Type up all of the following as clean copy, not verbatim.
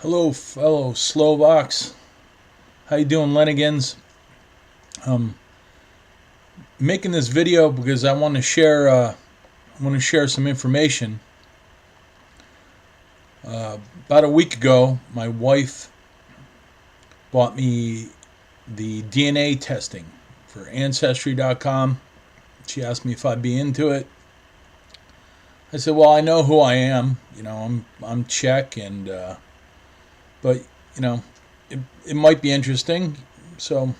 Hello, fellow Slovaks. How you doing, Lenigans? Um, Making this video because I want to share. Some information. About a week ago, my wife bought me the DNA testing for Ancestry.com. She asked me if I'd be into it. I said, "Well, I know who I am. I'm Czech, and but you know, it might be interesting." So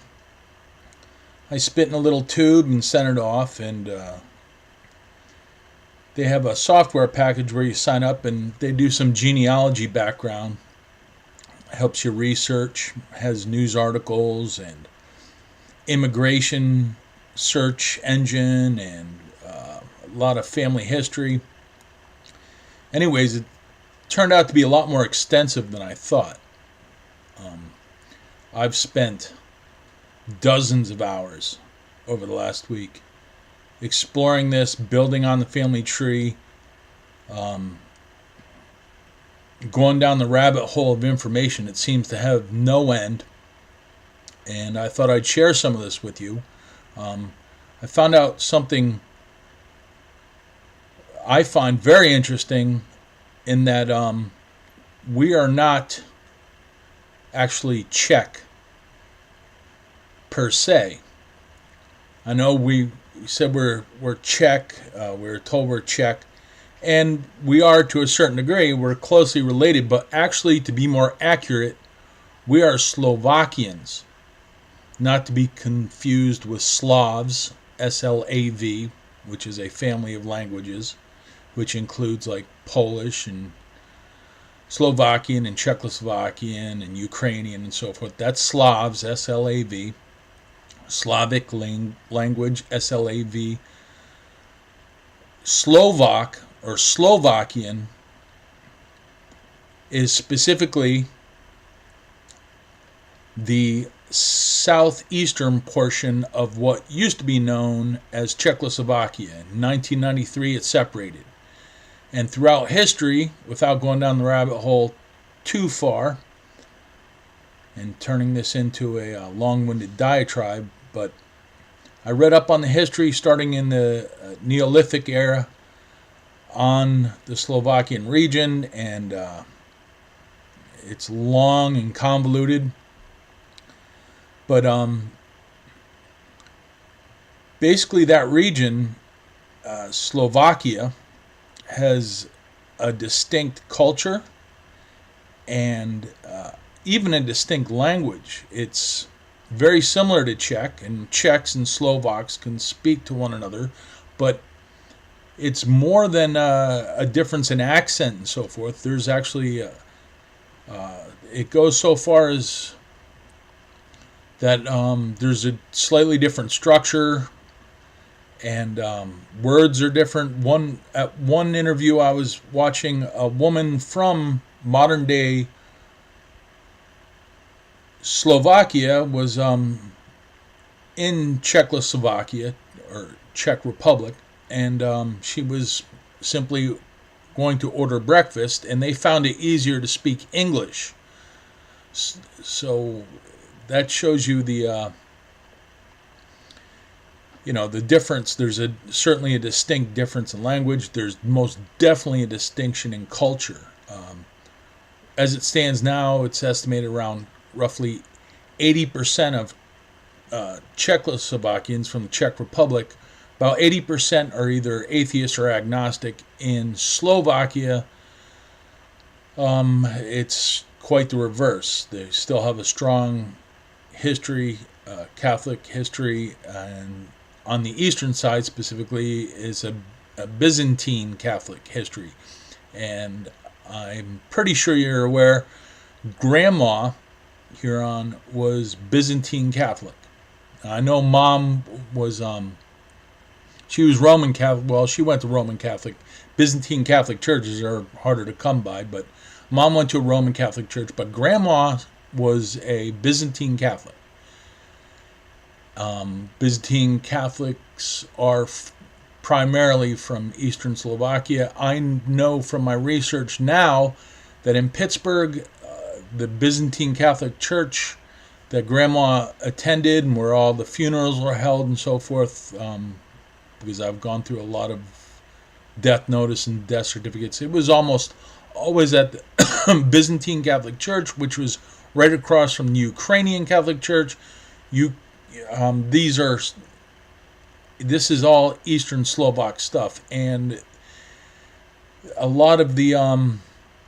I spit in a little tube and sent it off, and they have a software package where you sign up and they do some genealogy background. Helps you research, has news articles and immigration search engine and a lot of family history. Anyways, it turned out to be a lot more extensive than I thought. I've spent dozens of hours over the last week exploring this, building on the family tree, um, going down the rabbit hole of information that seems to have no end. And I thought I'd share some of this with you. I found out something I find very interesting in that we are not actually Czech per se. I know we said we're Czech. We're told we're Czech, and we are to a certain degree. We're closely related, but actually, to be more accurate, we are Slovakians, not to be confused with Slavs, Slav, which is a family of languages, which includes like Polish and Slovakian and Czechoslovakian and Ukrainian and so forth. That's Slavs, Slav. Slavic language, Slav. Slovak or Slovakian is specifically the southeastern portion of what used to be known as Czechoslovakia. In 1993, it separated. And throughout history, without going down the rabbit hole too far and turning this into a long-winded diatribe, but I read up on the history starting in the Neolithic era on the Slovakian region, and it's long and convoluted. But basically that region, Slovakia, has a distinct culture and even a distinct language. It's very similar to Czech, and Czechs and Slovaks can speak to one another, but it's more than a difference in accent and so forth. There's actually, it goes so far as that there's a slightly different structure, and words are different. At one interview I was watching, a woman from modern day Slovakia was in Czechoslovakia or Czech Republic, and she was simply going to order breakfast, and they found it easier to speak English. So that shows you the the difference. There's certainly a distinct difference in language. There's most definitely a distinction in culture. As it stands now, it's estimated around roughly 80% of Czechoslovakians from the Czech Republic. About 80% are either atheist or agnostic. In Slovakia, it's quite the reverse. They still have a strong history, Catholic history, and on the eastern side specifically is a Byzantine Catholic history. And I'm pretty sure you're aware, Grandma Huron was Byzantine Catholic. I know Mom was she was Roman Catholic. Well, she went to Roman Catholic. Byzantine Catholic churches are harder to come by, but Mom went to a Roman Catholic church, but Grandma was a Byzantine Catholic. Byzantine Catholics are primarily from eastern Slovakia. I know from my research now that in Pittsburgh, the Byzantine Catholic Church that Grandma attended, and where all the funerals were held and so forth. Because I've gone through a lot of death notice and death certificates. It was almost always at the Byzantine Catholic Church, which was right across from the Ukrainian Catholic Church. You, these are, this is all Eastern Slovak stuff, and a lot of the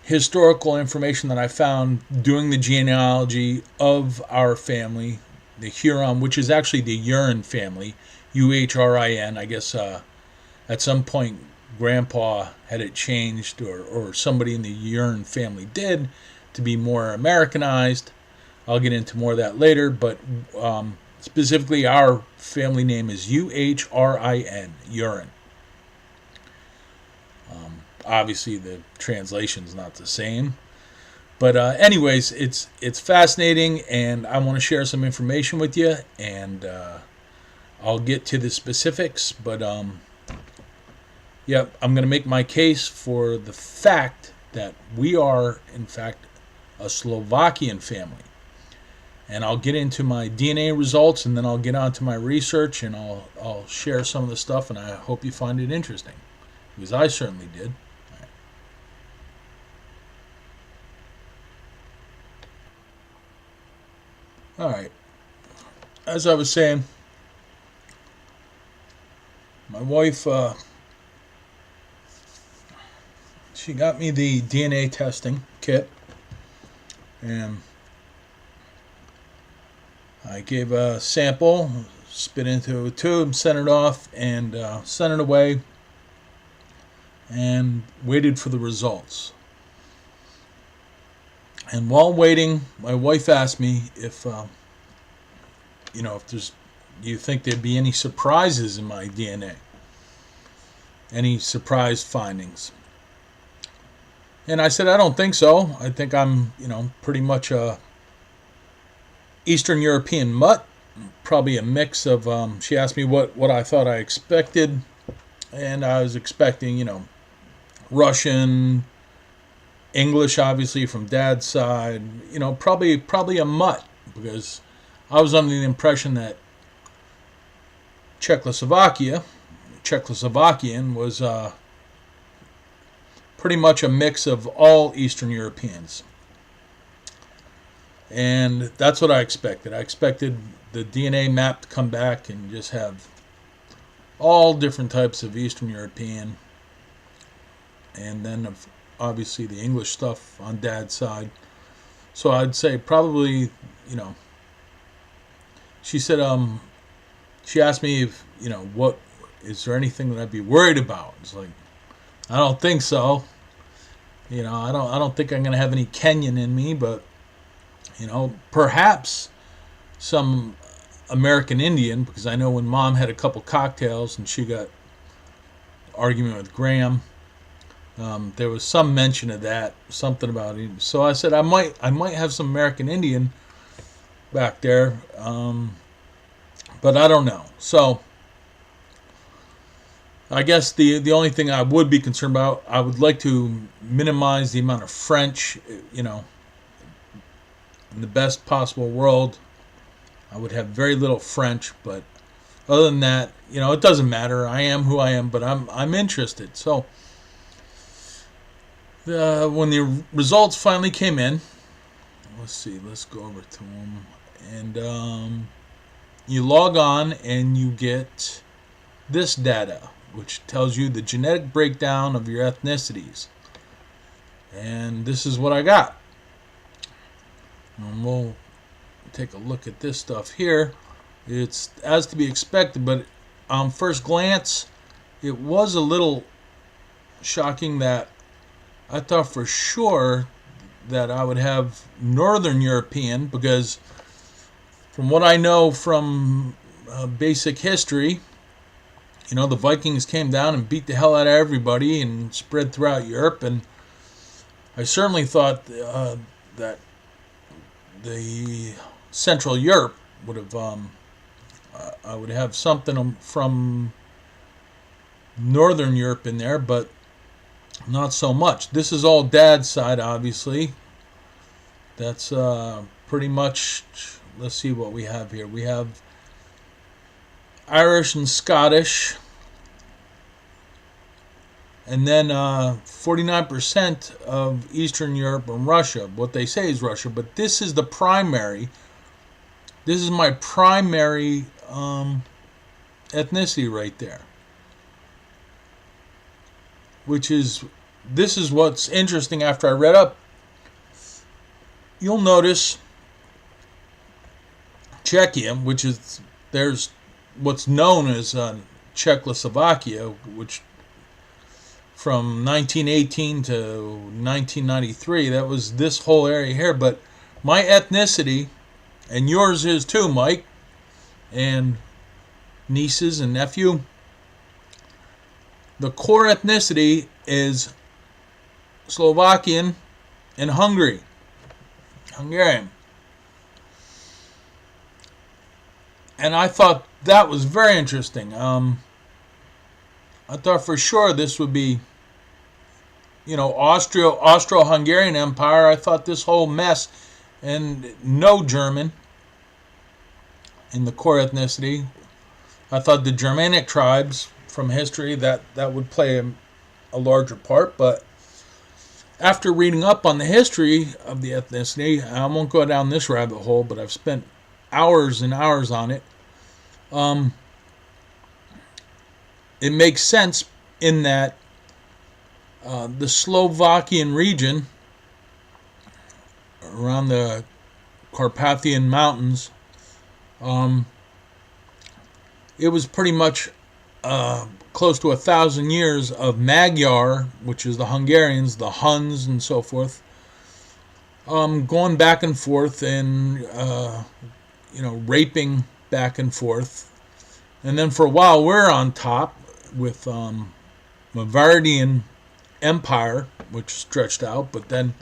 historical information that I found doing the genealogy of our family, the Huron, which is actually the Urin family, Uhrin. I guess at some point Grandpa had it changed, or somebody in the Urin family did, to be more Americanized. I'll get into more of that later, but specifically our family name is Uhrin, Urin. Obviously the translation's not the same. But anyways, it's fascinating, and I want to share some information with you, and I'll get to the specifics. But yep, I'm going to make my case for the fact that we are, in fact, a Slovakian family. And I'll get into my DNA results, and then I'll get on to my research, and I'll share some of the stuff, and I hope you find it interesting, because I certainly did. All right. As I was saying, my wife, she got me the DNA testing kit, and I gave a sample, spit into a tube, sent it off, and sent it away, and waited for the results. And while waiting, my wife asked me if, if do you think there'd be any surprises in my DNA? Any surprise findings? And I said, I don't think so. I think I'm, pretty much a Eastern European mutt. Probably a mix of, she asked me what I thought I expected. And I was expecting, Russian, English, obviously, from Dad's side. Probably a mutt, because I was under the impression that Czechoslovakian was pretty much a mix of all Eastern Europeans. And that's what I expected. I expected the DNA map to come back and just have all different types of Eastern European, and then obviously the English stuff on Dad's side. So I'd say probably, she said, she asked me if, what, is there anything that I'd be worried about? It's like, I don't think so. I don't think I'm going to have any Kenyan in me, but, perhaps some American Indian, because I know when Mom had a couple cocktails and she got argument with Graham, there was some mention of that, something about it. So I said I might have some American Indian back there, but I don't know. So I guess the only thing I would be concerned about, I would like to minimize the amount of French, in the best possible world. I would have very little French, but other than that, it doesn't matter. I am who I am, but I'm interested. So when the results finally came in, let's go over to them, and you log on and you get this data, which tells you the genetic breakdown of your ethnicities. And this is what I got. And we'll take a look at this stuff here. It's as to be expected, but on first glance, it was a little shocking that I thought for sure that I would have Northern European, because from what I know from basic history, the Vikings came down and beat the hell out of everybody and spread throughout Europe, and I certainly thought that the Central Europe would have, I would have something from Northern Europe in there, but not so much. This is all Dad's side, obviously. That's pretty much. Let's see what we have here. We have Irish and Scottish, and then 49% of Eastern Europe and Russia. What they say is Russia, but this is the primary. This is my primary ethnicity right there. This is what's interesting after I read up. You'll notice Czechia, which is, there's what's known as Czechoslovakia, which from 1918 to 1993, that was this whole area here. But my ethnicity, and yours is too, Mike, and nieces and nephew, the core ethnicity is Slovakian and Hungarian. And I thought that was very interesting. I thought for sure this would be, Austro-Hungarian Empire. I thought this whole mess, and no German in the core ethnicity. I thought the Germanic tribes from history, that would play a larger part. But after reading up on the history of the ethnicity, I won't go down this rabbit hole, but I've spent hours and hours on it. It makes sense in that the Slovakian region around the Carpathian Mountains, it was pretty much close to 1,000 years of Magyar, which is the Hungarians, the Huns, and so forth, going back and forth and raping back and forth. And then for a while we're on top with Bavarian Empire, which stretched out, but then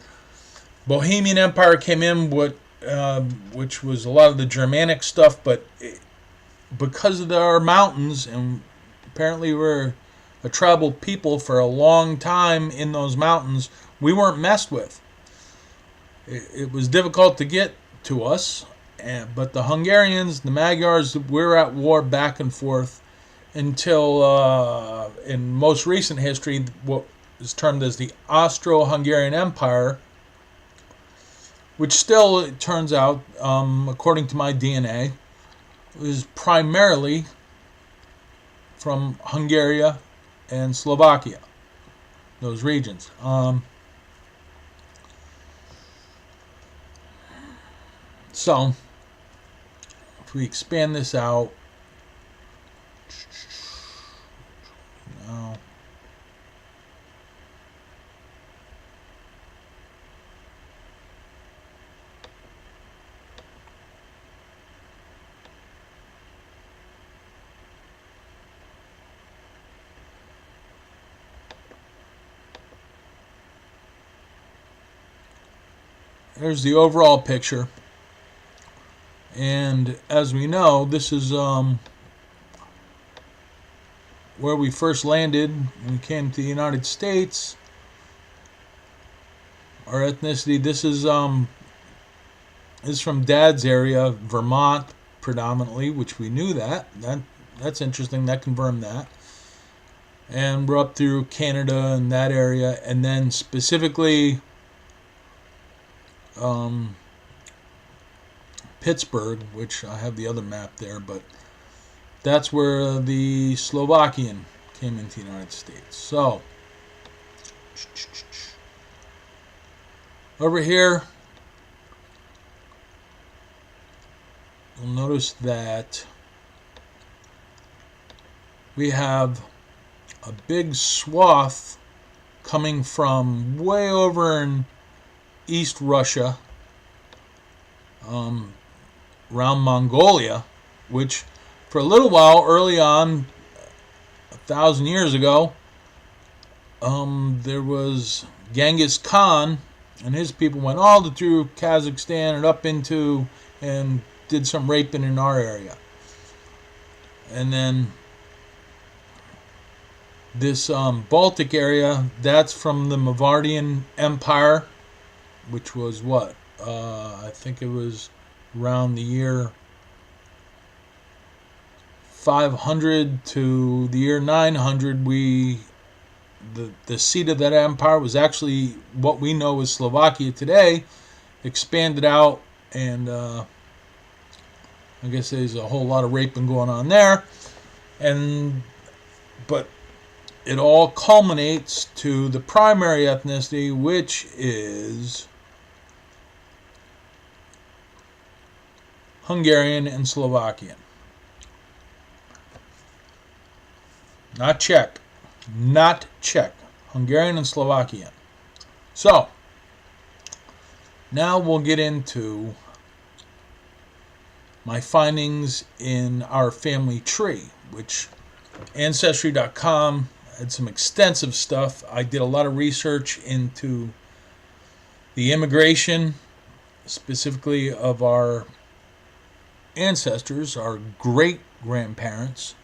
Bohemian Empire came in, which was a lot of the Germanic stuff, but because of our mountains, and apparently we're a tribal people for a long time in those mountains, we weren't messed with. It was difficult to get to us, but the Hungarians, the Magyars, we're at war back and forth until, in most recent history, what is termed as the Austro-Hungarian Empire, which still, it turns out, according to my DNA, is primarily from Hungary and Slovakia, those regions. So, if we expand this out, now, there's the overall picture. And as we know, this is where we first landed when we came to the United States. Our ethnicity, this is from Dad's area, Vermont predominantly, which we knew that's interesting. That confirmed that. And we're up through Canada and that area, and then specifically Pittsburgh, which I have the other map there, but that's where the Slovakian came into the United States. So, over here, you'll notice that we have a big swath coming from way over in East Russia, around Mongolia, which for a little while early on, 1,000 years ago, there was Genghis Khan and his people went all through Kazakhstan and up into and did some raping in our area. And then this Baltic area, that's from the Mavardian Empire, which was what? I think it was around the year 500 to the year 900. The seat of that empire was actually what we know as Slovakia today, expanded out, and I guess there's a whole lot of raping going on there, but it all culminates to the primary ethnicity, which is Hungarian and Slovakian. Not Czech. Not Czech. Hungarian and Slovakian. So, now we'll get into my findings in our family tree, which Ancestry.com had some extensive stuff. I did a lot of research into the immigration, specifically of our ancestors, our great-grandparents,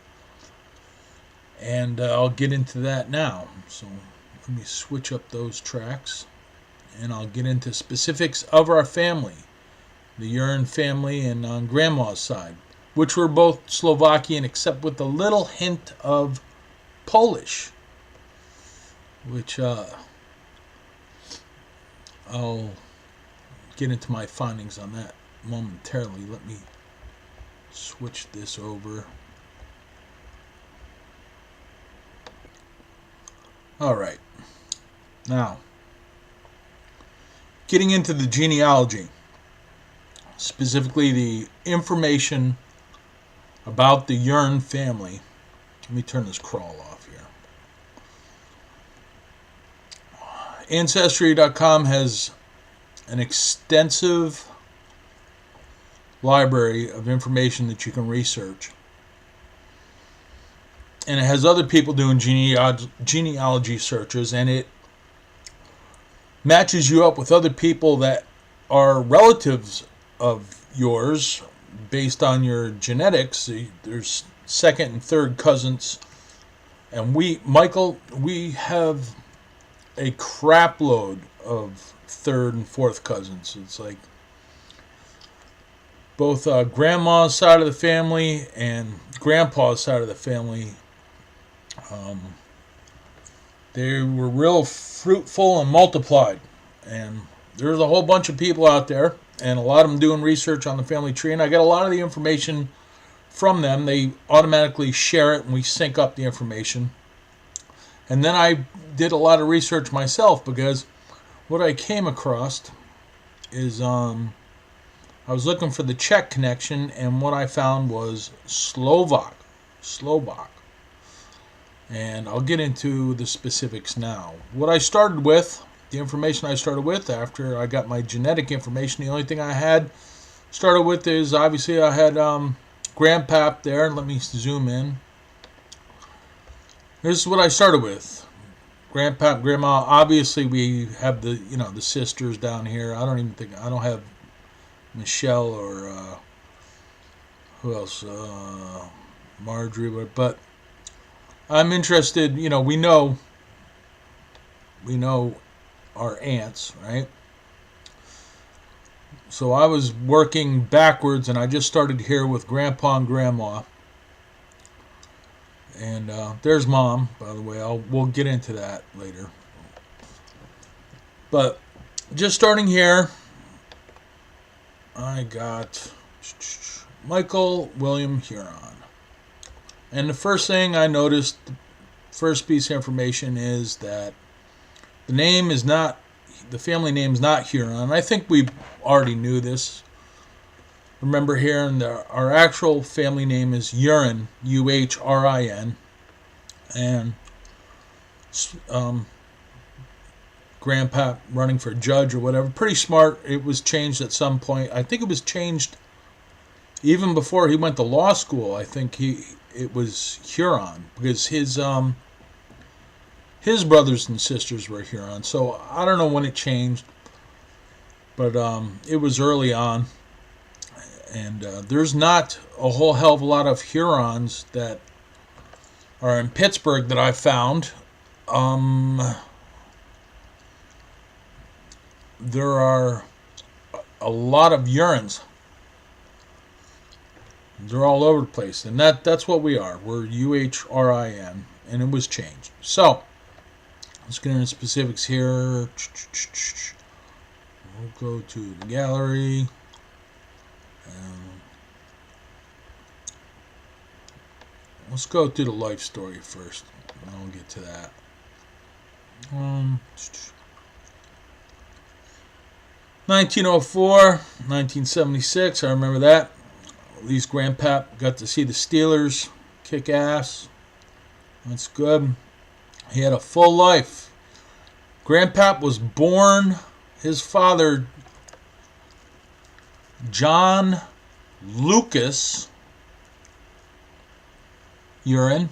and I'll get into that now. So let me switch up those tracks, and I'll get into specifics of our family, the Urine family and on Grandma's side, which were both Slovakian except with a little hint of Polish, which I'll get into my findings on that momentarily. Let me switch this over. All right. Now, getting into the genealogy, specifically the information about the Urine family. Let me turn this crawl off here. Ancestry.com has an extensive library of information that you can research. And it has other people doing genealogy searches, and it matches you up with other people that are relatives of yours based on your genetics. There's second and third cousins, and we have a crap load of third and fourth cousins. It's like both grandma's side of the family and grandpa's side of the family. They were real fruitful and multiplied, and there's a whole bunch of people out there, and a lot of them doing research on the family tree, and I get a lot of the information from them. They automatically share it, and we sync up the information. And then I did a lot of research myself, because what I came across is I was looking for the Czech connection, and what I found was Slovak. And I'll get into the specifics now. What I started with, the information I started with after I got my genetic information, the only thing I had started with is, obviously, I had Grandpap there. Let me zoom in. This is what I started with. Grandpap, Grandma. Obviously, we have the sisters down here. I don't have Michelle or who else? Marjorie, but I'm interested. We know our aunts, right? So I was working backwards, and I just started here with Grandpa and Grandma. And there's Mom, by the way. We'll get into that later. But just starting here, I got Michael William Huron. And the first thing I noticed, the first piece of information, is that the family name is not Huron. I think we already knew this. Remember here, our actual family name is Urine, Uhrin, and Grandpa running for judge or whatever. Pretty smart. It was changed at some point. I think it was changed even before he went to law school. I think it was Huron, because his brothers and sisters were Huron. So I don't know when it changed, but it was early on. And there's not a whole hell of a lot of Hurons that are in Pittsburgh that I found. There are a lot of urines. They're all over the place, and that's what we are. We're UHRIN, and it was changed. So let's get into specifics here. We'll go to the gallery. Let's go to the life story first, and I'll get to that. 1904, 1976, I remember that. At least Grandpap got to see the Steelers kick ass. That's good. He had a full life. Grandpap was born, his father, John Lucas Urine.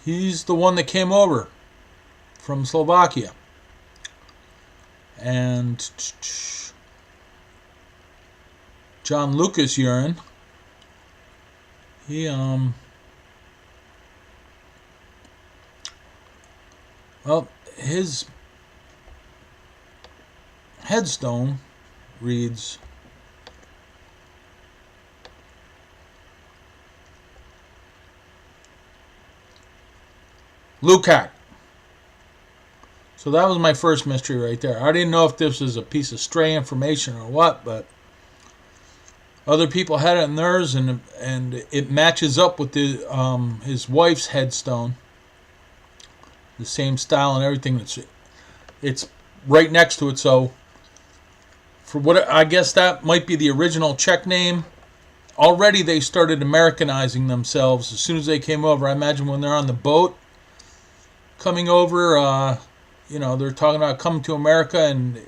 He's the one that came over from Slovakia. And John Lucas Urine, he well, his headstone reads Lukac. So that was my first mystery right there. I didn't know if this was a piece of stray information or what, but other people had it in theirs, and it matches up with the his wife's headstone. The same style and everything. It's right next to it. So for what I guess that might be the original Czech name. Already they started Americanizing themselves as soon as they came over. I imagine when they're on the boat coming over, they're talking about coming to America, and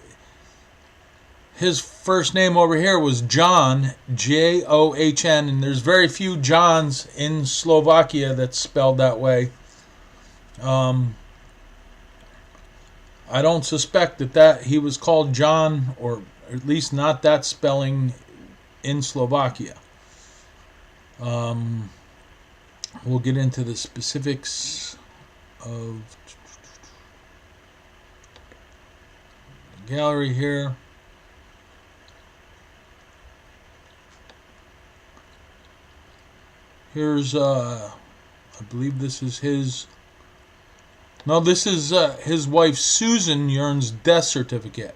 his first name over here was John, John, and there's very few Johns in Slovakia that's spelled that way. I don't suspect that he was called John, or at least not that spelling in Slovakia. We'll get into the specifics of the gallery here. Here's, I believe this is his. No, this is his wife Susan Urine's death certificate.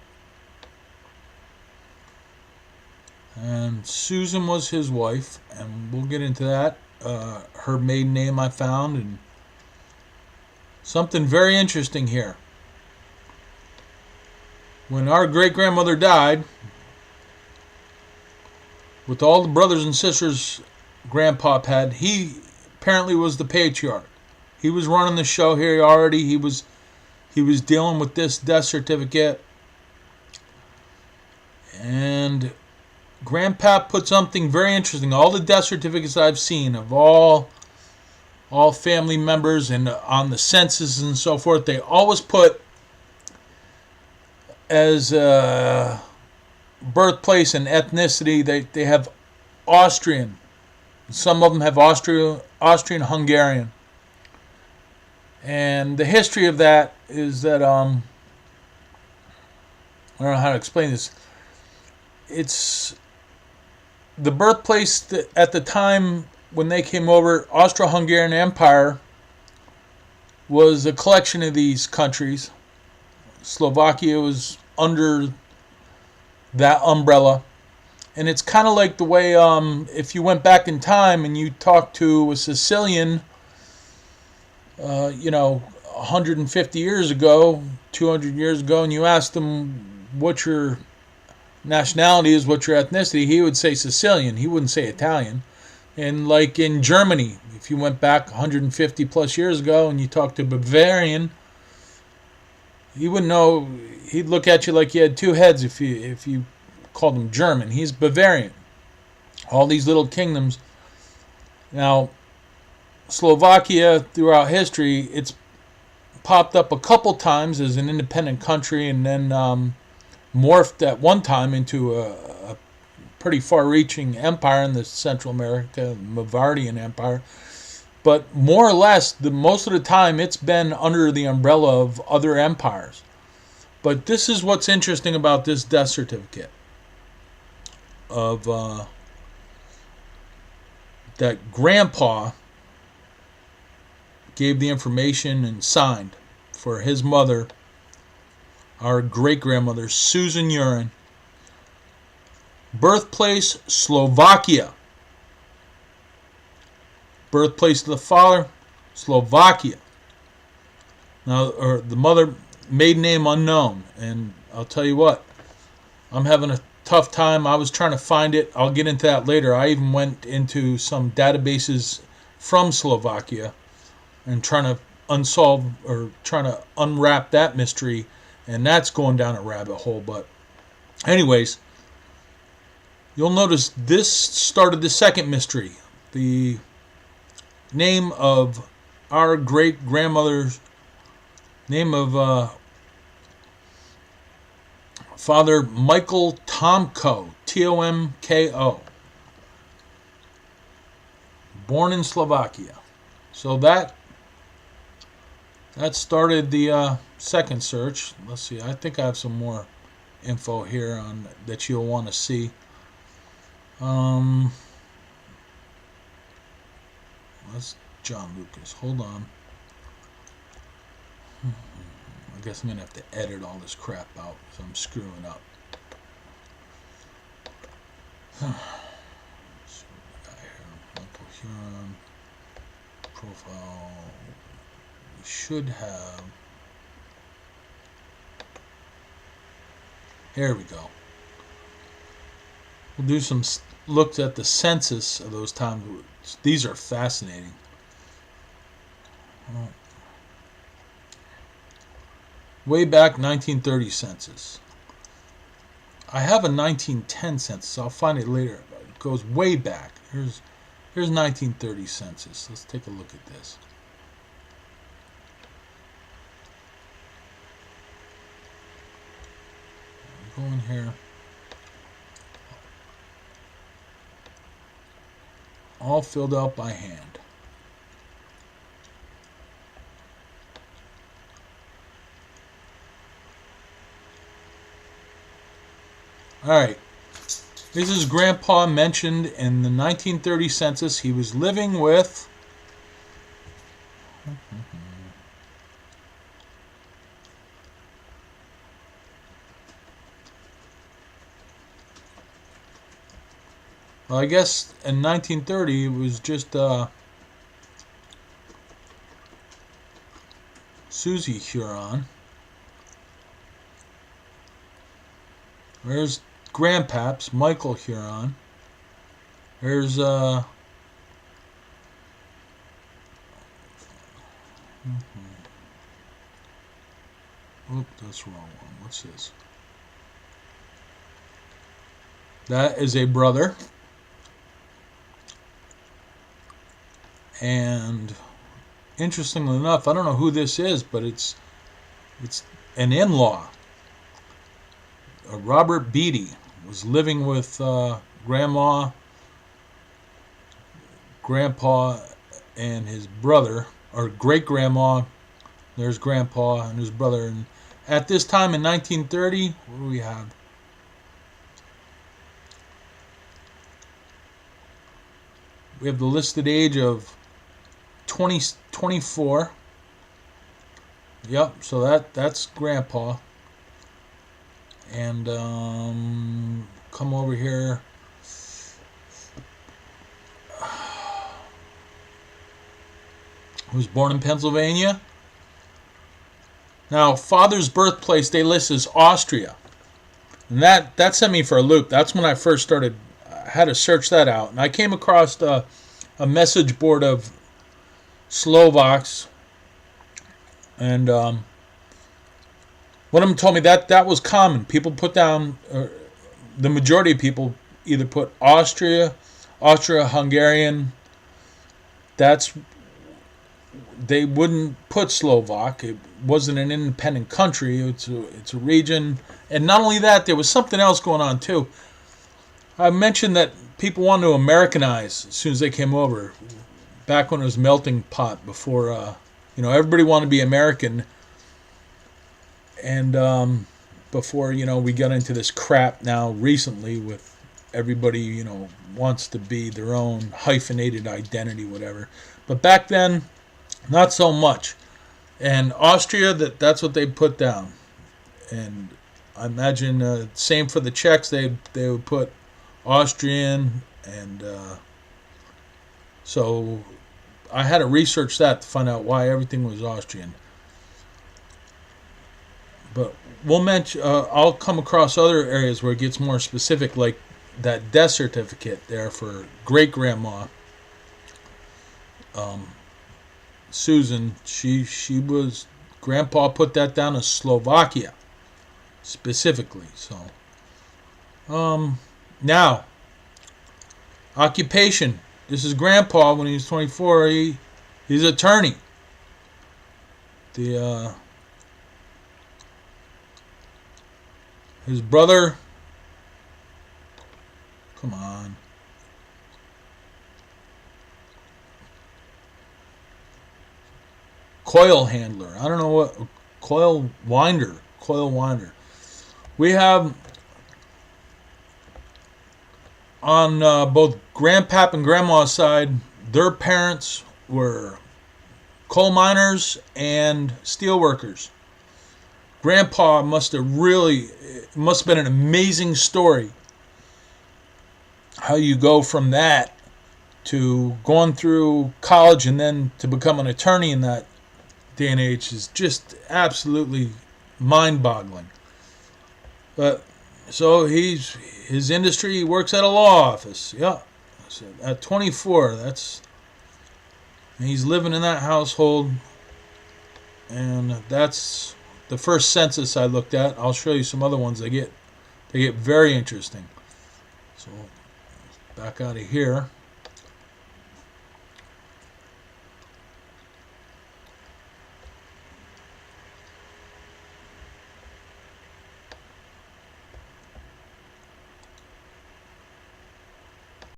And Susan was his wife, and we'll get into that. Her maiden name I found, and something very interesting here. When our great-grandmother died, with all the brothers and sisters Grandpop had, he apparently was the patriarch. He was running the show here already. He was dealing with this death certificate. And Grandpap put something very interesting. All the death certificates I've seen of all family members and on the census and so forth, they always put as birthplace and ethnicity, they have Austrian. Some of them have Austrian-Hungarian. And the history of that is that, I don't know how to explain this. It's the birthplace at the time when they came over. Austro-Hungarian Empire was a collection of these countries. Slovakia was under that umbrella. And it's kind of like the way if you went back in time and you talked to a Sicilian, 150 years ago, 200 years ago, and you asked them what your nationality is, what your ethnicity, he would say Sicilian. He wouldn't say Italian. And like in Germany, if you went back 150 plus years ago and you talked to a Bavarian, he wouldn't know. He'd look at you like you had two heads if you called him German. He's Bavarian. All these little kingdoms. Now, Slovakia, throughout history, it's popped up a couple times as an independent country, and then morphed at one time into a pretty far-reaching empire in the Central America, Mavardian Empire. But more or less, most of the time, it's been under the umbrella of other empires. But this is what's interesting about this death certificate of that Grandpa gave the information and signed for his mother, our great-grandmother, Susan Urin. Birthplace, Slovakia. Birthplace of the father, Slovakia. Now, or the mother, maiden name unknown. And I'll tell you what, I'm having a tough time. I was trying to find it. I'll get into that later. I even went into some databases from Slovakia and trying to unsolve or trying to unwrap that mystery, and that's going down a rabbit hole. But anyways, you'll notice this started the second mystery. The name of our great-grandmother's name of Father Michael Tomko, Tomko, born in Slovakia. So that started the second search. Let's see. I think I have some more info here on that you'll want to see. That's John Lucas. Hold on. I guess I'm going to have to edit all this crap out because I'm screwing up. Let's see what we got here. Michael Huron. Profile. We should have. Here we go. We'll do some looks at the census of those times. These are fascinating. Way back 1930 census. I have a 1910 census. I'll find it later. It goes way back. Here's 1930 census. Let's take a look at this. Go in here. All filled out by hand. Alright, this is Grandpa mentioned in the 1930 census. He was living with well, I guess in 1930 it was just Susie Huron. There's Grandpaps, Michael Huron. There's Oop, that's the wrong one. What's this? That is a brother. And interestingly enough, I don't know who this is, but it's an in-law. Robert Beatty was living with Grandma, Grandpa, and his brother, or great-grandma. There's Grandpa and his brother. And at this time in 1930, what do we have? We have the listed age of 24. Yep, so that's Grandpa. And come over here. He was born in Pennsylvania. Now, father's birthplace they list as Austria. And that sent me for a loop. That's when I first started. I had to search that out. And I came across a message board of Slovaks. And one of them told me that was common. People put down, the majority of people either put Austria-Hungarian. They wouldn't put Slovak. It wasn't an independent country. It's a region. And not only that, there was something else going on too. I mentioned that people wanted to Americanize as soon as they came over. Back when it was melting pot, before everybody wanted to be American. And before, we got into this crap now recently with everybody, wants to be their own hyphenated identity, whatever. But back then, not so much. And Austria, that's what they put down. And I imagine same for the Czechs. They would put Austrian, and so I had to research that to find out why everything was Austrian. But we'll mention. I'll come across other areas where it gets more specific, like that death certificate there for great grandma. Susan, she was, Grandpa put that down as Slovakia specifically. So, now occupation. This is Grandpa when he was 24. He's an attorney. His brother. Come on. Coil handler. I don't know what. Coil winder. We have on both Grandpap and Grandma's side, their parents were coal miners and steel workers. Grandpa must have been an amazing story. How you go from that to going through college and then to become an attorney in that day and age is just absolutely mind-boggling. But so his industry, he works at a law office. Yeah, so at 24, he's living in that household, and that's the first census I looked at. I'll show you some other ones. They get very interesting. So back out of here.